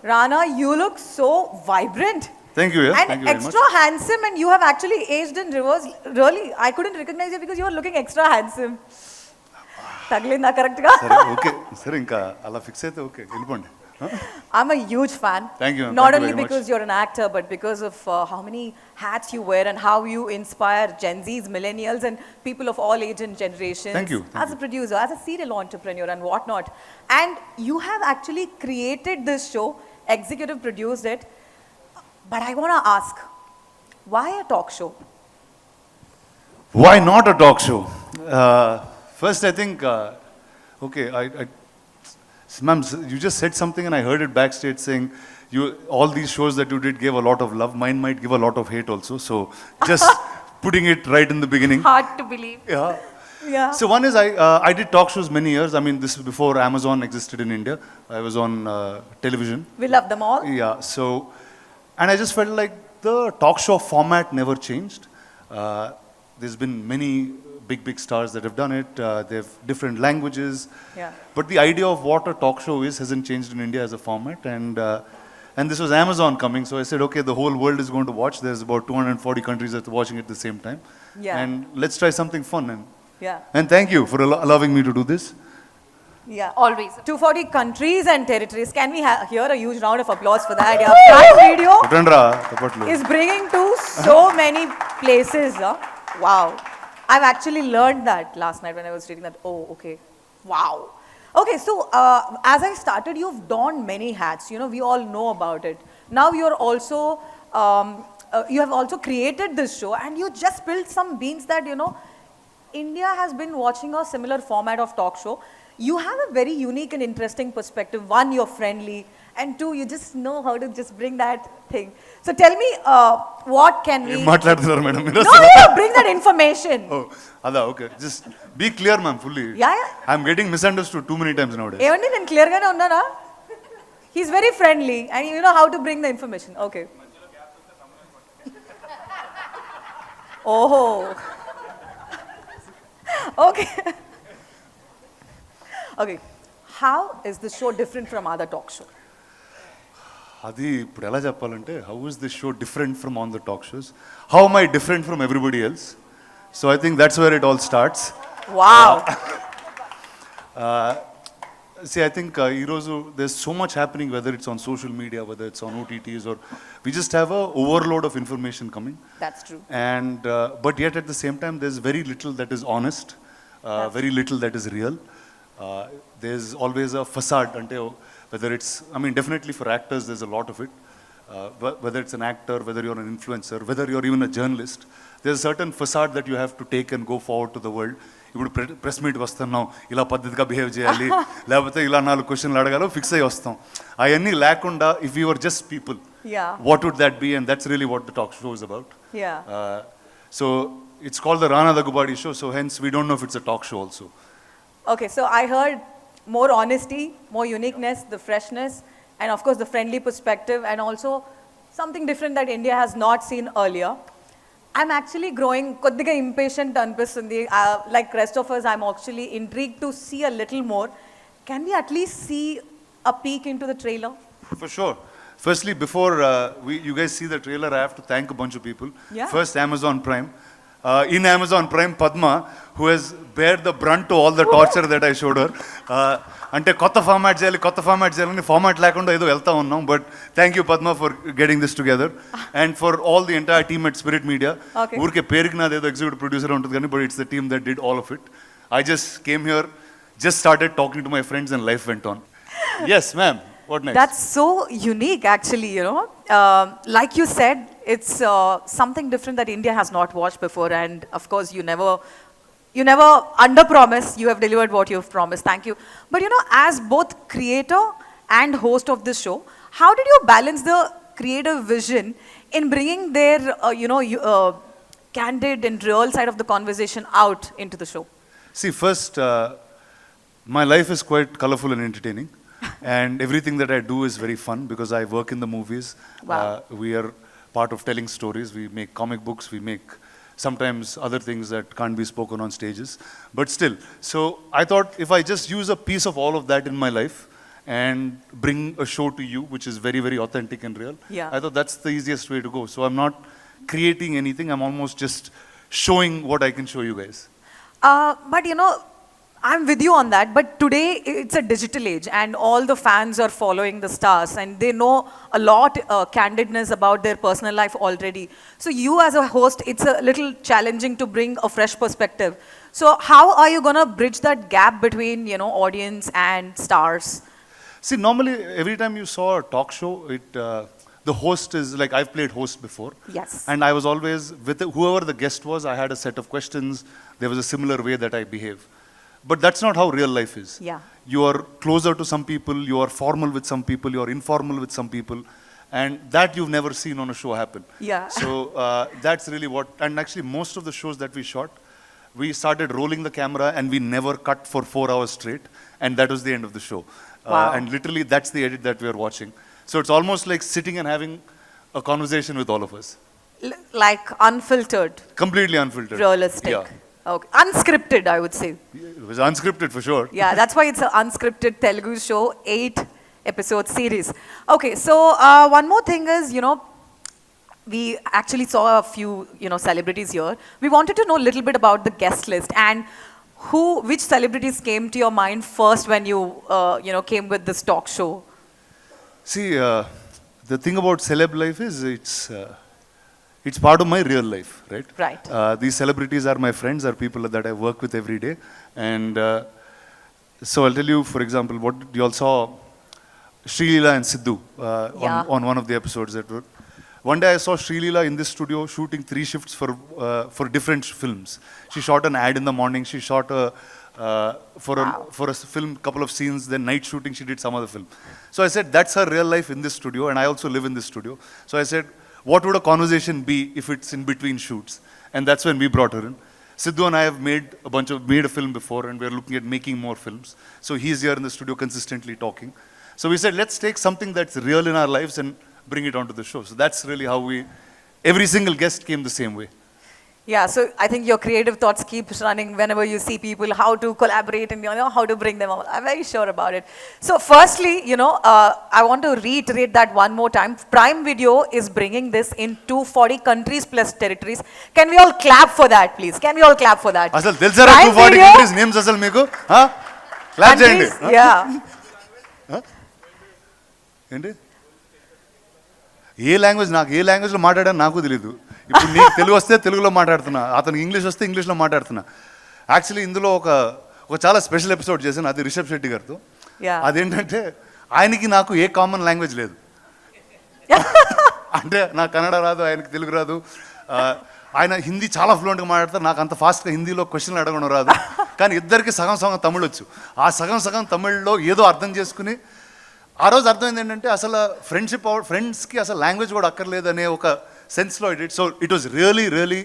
Rana, you look so vibrant. Thank you, yeah. And Thank you very much. extra handsome, and you have actually aged in reverse. Really, I couldn't recognize you because you were looking extra handsome. Taglinda correct ga? సరే okay సరే ఇంకా అలా fix అయితే okay వెళ్ళిపోండి. I'm a huge fan. Thank you, ma'am. Not Thank you only very much. because you're an actor, but because of how many hats you wear and how you inspire Gen Zs, millennials, and people of all age and generations. Thank you. As a producer, as a serial entrepreneur, and whatnot. And you have actually created this show, executive produced it. But I want to ask, why a talk show? Why not a talk show? First, I think, okay, ma'am, you just said something and I heard it backstage saying, all these shows that you did gave a lot of love. Mine might give a lot of hate also. So, just putting it right in the beginning. Hard to believe. Yeah. Yeah. So one is I did talk shows many years. I mean, this is before Amazon existed in India. I was on television. We love them all. Yeah. So, and I just felt like the talk show format never changed. There's been many big stars that have done it. They have different languages. Yeah. But the idea of what a talk show is hasn't changed in India as a format. And this was Amazon coming, so I said, okay, the whole world is going to watch. There's about 240 countries that are watching at the same time. Yeah. And let's try something fun. Yeah. And thank you for allowing me to do this. Yeah. Always. 240 countries and territories. Can we hear a huge round of applause for that? Yeah. That video Putandra, tapatlu. is bringing to so many places. Huh? Wow. I've actually learned that last night when I was reading that. Oh, okay. Wow. Okay, so as I started, you've donned many hats. You know, we all know about it. Now you're also, you have also created this show, and you just spilled some beans that, you know, India has been watching a similar format of talk show. You have a very unique and interesting perspective. One, you're friendly, and two, you just know how to just bring that thing. So tell me, what can we... Madam. No, bring that information. Oh, Ada, okay. Just be clear, ma'am, fully. Yeah, yeah. I'm getting misunderstood too many times nowadays. ఏమండి నేను క్లియర్గానే ఉన్నానా? He's very friendly and you know how to bring the information. Okay. Oh. Okay. Okay. How is this show different from other talk show? అది ఇప్పుడు ఎలా చెప్పాలంటే how is this show different from on the talk shows how am I different from everybody else? So I think that's where it all starts. Wow. See, I think ఈరోజు there's so much happening, whether it's on social media, whether it's on OTTs, or we just have a overload of information coming. That's true. And but yet at the same time there's very little that is honest, very little that is real. There's always a facade, whether it's, I mean, definitely for actors there's a lot of it, whether it's an actor, whether you're an influencer, whether you're even a journalist, there's a certain facade that you have to take and go forward to the world. ఇప్పుడు press meet వస్తున్నాం, ఇలా పద్ధతిగా behave చేయాలి, లేకపోతే ఇలా 4 క్వశ్చన్లు అడగాలో fix అయ్యి వస్తాం. అవన్నీ లేకుండా if you are just people, what would that be? And that's really what the talk show is about. So it's called the Rana Daggubati Show, so hence we don't know if it's a talk show also. Okay, so I heard more honesty, more uniqueness, the freshness, and of course the friendly perspective, and also something different that India has not seen earlier. I'm actually growing koddiga impatient anpistundi. Like rest of us, I'm actually intrigued to see a little more. Can we at least see a peek into the trailer? For sure. Firstly, before you guys see the trailer, I have to thank a bunch of people. Yeah. First, Amazon Prime. In Amazon Prime, Padma, who has bared the brunt to all the torture that I showed her. అంటే కొత్త format చేయాలని format లేకుండా ఏదో వెళ్తా ఉన్నాం. But thank you Padma for getting this together and for all the entire team at spirit media. ఊరికే పేరుకి నాది ఏదో ఎగ్జిక్యూటివ్ ప్రొడ్యూసర్ ఉంటుంది కానీ but it's the team that did all of it. I just came here, just started talking to my friends and life went on. Yes, ma'am. What next? That's so unique, actually, you know. Like you said, it's something different that India has not watched before. And of course, you never under-promise. You have delivered what you have promised. Thank you. But you know, as both creator and host of this show, how did you balance the creative vision in bringing their, candid and real side of the conversation out into the show? See, first, my life is quite colorful and entertaining. And everything that I do is very fun because I work in the movies. Wow. We are part of telling stories. We make comic books. We make sometimes other things that can't be spoken on stages. But still, so I thought if I just use a piece of all of that in my life and bring a show to you which is very, very authentic and real. Yeah. I thought that's the easiest way to go. So I'm not creating anything, I'm almost just showing what I can show you guys. But you know, I'm with you on that, but today it's a digital age and all the fans are following the stars and they know a lot candidness about their personal life already. So you as a host, it's a little challenging to bring a fresh perspective. So how are you gonna bridge that gap between, you know, audience and stars? See, normally every time you saw a talk show, the host is like, I've played host before. Yes. And I was always, with whoever the guest was, I had a set of questions. There was a similar way that I behave. But that's not how real life is. Yeah. You are closer to some people, you are formal with some people, you are informal with some people. And that you've never seen on a show happen. Yeah. So that's really what, and actually most of the shows that we shot, we started rolling the camera and we never cut for 4 hours straight. And that was the end of the show. Wow. And literally that's the edit that we are watching. So it's almost like sitting and having a conversation with all of us. Like unfiltered, Completely unfiltered. realistic. Yeah. Okay. Unscripted, I would say. It was unscripted for sure. Yeah, that's why it's an unscripted Telugu show, 8-episode series. Okay, so one more thing is, you know, we actually saw a few, you know, celebrities here. We wanted to know a little bit about the guest list and which celebrities came to your mind first when you, you know, came with this talk show? See, the thing about celeb life is it's part of my real life, right? Right. These celebrities are my friends, are people that I work with every day. And so I'll tell you, for example, what you all saw, Srilila and Sidhu Yeah. on one of the episodes that were. One day I saw Srilila in this studio shooting 3 shifts for different films. She shot an ad in the morning, she shot for a film, couple of scenes, then night shooting, she did some other film. So I said, that's her real life in this studio, and I also live in this studio. So I said, what would a conversation be if it's in between shoots? And that's when we brought her in. Sidhu and I have made a film before, and we're looking at making more films. So he's here in the studio consistently talking. So we said, let's take something that's real in our lives and bring it onto the show. So that's really how every single guest came the same way. Yeah, so I think your creative thoughts keep running whenever you see people, how to collaborate and, you know, how to bring them out. I'm very sure about it. So firstly, you know, I want to reiterate that one more time. Prime Video is bringing this in 240 countries plus territories. Can we all clap for that, please? Can we all clap for that? Asal తెలుసారా Prime 240 Video, countries names asal మీకు? Clap చేయండి. countries, yeah. ఏంటి? ఏ లాంగ్వేజ్లో మాట్లాడాను నాకు తెలీదు. ఇప్పుడు నీకు తెలుగు వస్తే తెలుగులో మాట్లాడుతున్నా, అతనికి ఇంగ్లీష్ వస్తే ఇంగ్లీష్లో మాట్లాడుతున్నా. యాక్చువల్లీ ఇందులో ఒక చాలా స్పెషల్ ఎపిసోడ్ చేశాను, అది రిషబ్ శెట్టి గారితో. అదేంటంటే ఆయనకి నాకు ఏ కామన్ లాంగ్వేజ్ లేదు. అంటే నాకు కన్నడ రాదు, ఆయనకి తెలుగు రాదు. ఆయన హిందీ చాలా ఫ్లూయెంట్గా మాట్లాడతారు, నాకు అంత ఫాస్ట్గా హిందీలో క్వశ్చన్లు అడగడం రాదు. కానీ ఇద్దరికి సగం సగం తమిళ్ వచ్చు. ఆ సగం సగం తమిళ్లో ఏదో అర్థం చేసుకుని ఆ రోజు అర్థమైంది ఏంటంటే అసలు ఫ్రెండ్స్కి అసలు లాంగ్వేజ్ కూడా అక్కర్లేదు అనే ఒక సెన్స్లో it. So it was really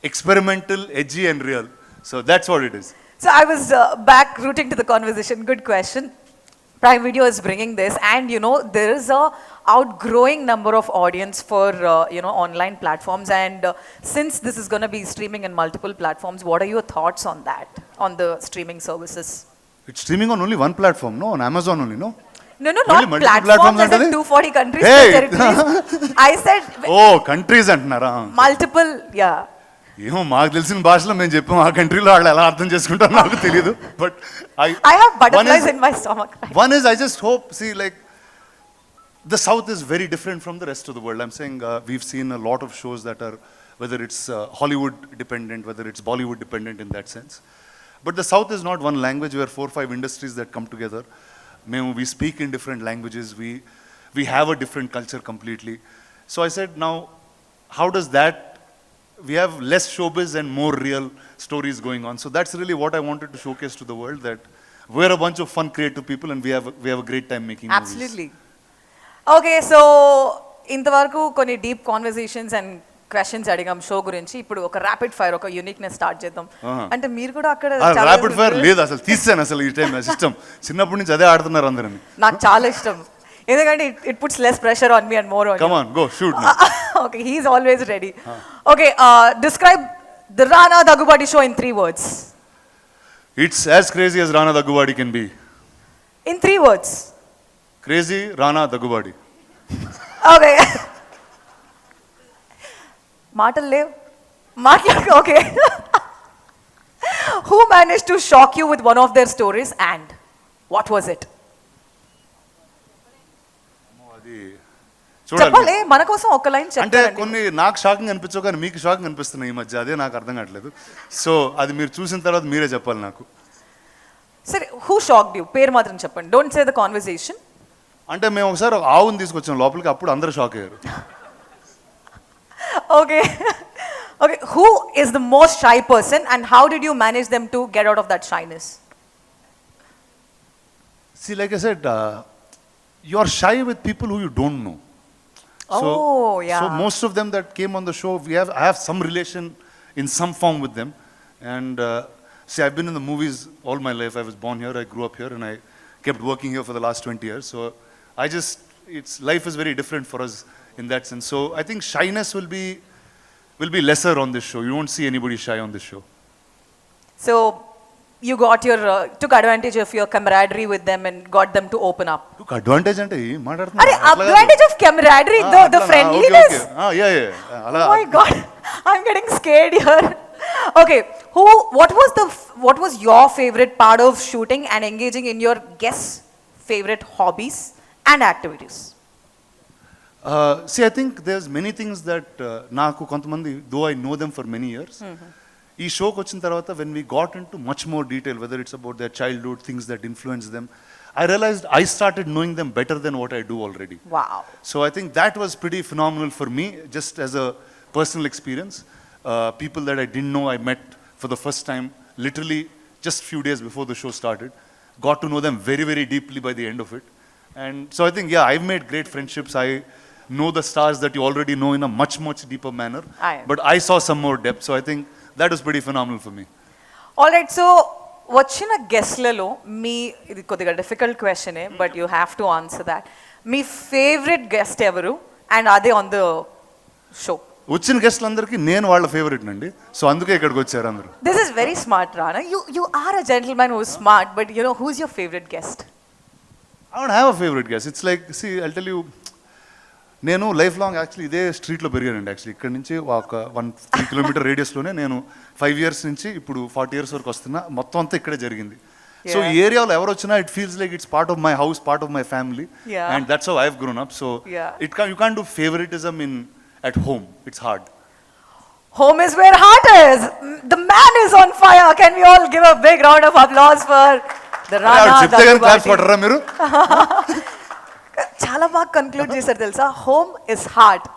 experimental, edgy and real. So that's what it is. So I was back rooting to the conversation. Good question. Prime Video is bringing this, and you know there is a outgrowing number of audience for you know, online platforms, and since this is going to be streaming in multiple platforms, what are your thoughts on that, on the streaming services? It's streaming on only one platform, no? On Amazon only, no? No, Only not multiple platforms. platforms I said antadi? 240 countries Hey! plus territories. I said Oh, countries అంటున్నారా? multiple, yeah. ఏమో మాకు తెలిసిన భాషలో మేము చెప్పాము, ఆ కంట్రీలో వాళ్ళు ఎలా అర్థం చేసుకుంటారో నాకు తెలియదు. But I have butterflies in my stomach. One is, I just hope, see, like, the South is very different from the rest of the world. I'm saying we've seen a lot of shows that are, whether it's Hollywood dependent, whether it's Bollywood dependent in that sense. But the South is not one language. We are 4 or 5 industries that come together. We speak in different languages. We have a different culture completely. So I said, now, how does that, we have less showbiz and more real stories going on. So that's really what I wanted to showcase to the world, that we're a bunch of fun, creative people, and we have a great time making movies. Absolutely. Okay, so ఇంతవరకు కొన్ని deep conversations and questions అడిగాం show గురించి. ఇప్పుడు ఒక rapid fire, ఒక uniqueness start చేద్దాం. అంటే మీరు కూడా అక్కడ ర్యాపిడ్ ఫైర్ లేదు అసలు, తీసాను అసలు ఈ టైం సిస్టమ్. చిన్నప్పటి నుంచి అదే ఆడుతున్నారు అందరని. నాకు చాలా ఇష్టం, ఎందుకంటే it puts less pressure on me and more on. Come on, go shoot. Okay, he's always ready. Okay, describe the Rana Daggubati Show in 3 words. It's as crazy as Rana Daggubati can be. In 3 words. Crazy Rana Daggubati. Okay. మాటలు లేవు మాట్లాడు okay Who managed to shock you with one of their stories and what was it? అది చూడాలి. చెప్పాలి మన కోసం ఒక line అంటే చెప్పండి. కొన్ని నాకు షాకింగ్ అనిపించవు కానీ మీకు షాకింగ్ అనిపిస్తున్నాయి ఈ మధ్య, అదే నాకు అర్థం కావట్లేదు. సో అది మీరు చూసిన తర్వాత మీరే చెప్పాలి నాకు. సరే who shocked you? పేరు మాత్రం చెప్పండి. Don't say the conversation. అంటే మేము ఒకసారి ఆవుని తీసుకొచ్చాం లోపలికి, అప్పుడు అందరూ షాక్ అయ్యారు. Okay. Okay, who is the most shy person and how did you manage them to get out of that shyness? See, like I said, you are shy with people who you don't know. So, Oh, yeah. So most of them that came on the show, I have some relation in some form with them. And see, I've been in the movies all my life. I was born here, I grew up here, and I kept working here for the last 20 years. So life is very different for us in that sense. So I think shyness will be lesser on this show. You won't see anybody shy on this show. So you took advantage of your camaraderie with them and got them to open up. Look, advantage ante Are maatladtunna. advantage of camaraderie, the friendliness? Yeah. Oh my God, I'm getting scared here. Okay, what was your favorite part of shooting and engaging in your guests' favorite hobbies and activities? See, I think there's many things that నాకు కొంతమంది, though I know them for many years, ఈ షోకి వచ్చిన తర్వాత when we got into much more detail, whether it's about their childhood, things that influenced them, I realized I started knowing them better than what I do already. Wow. So I think that was pretty phenomenal for me, just as a personal experience. People that I didn't know, I met for the first time, literally just few days before the show started. Got to know them very, very deeply by the end of it. And so I think, yeah, I've made great friendships. I know the stars that you already know in a much, much deeper manner. But I saw some more depth. So I think that was pretty phenomenal for me. All right, so వచ్చిన గెస్ట్లలో ఇది కొద్దిగా difficult క్వశ్చనే but you have to answer that. మీ favourite guest ఎవరు and అదే on the show? వచ్చిన గెస్ట్లందరికీ నేను వాళ్ళ ఫేవరెట్ నండి, సో అందుకే ఇక్కడికి వచ్చారు అందరూ. This is very smart Rana. You are a gentlemen who is smart, but you know who is your favourite guest? I don't have a favorite guest. It's like, see, I'll tell you, నేను life long actually ఇదే స్ట్రీట్లో పెరిగానండి. Actually ఇక్కడ నుంచి ఒక 1-3 kilometre రేడియస్లోనే నేను 5 years నుంచి ఇప్పుడు 40 years వరకు వస్తున్నా. మొత్తం అంతా ఇక్కడే జరిగింది. సో ఈ ఏరియాలో ఎవరు వచ్చినా it feels like it's part of my house, part of my family, and that's how I have grown up. So you can't do favouritism at home. It's hard. Home is where heart is. The man is on fire. Can we all give a big round of applause for the Rana Daggubati? మీరు చాలా బాగా conclude చేశారు తెలుసా. Home is heart.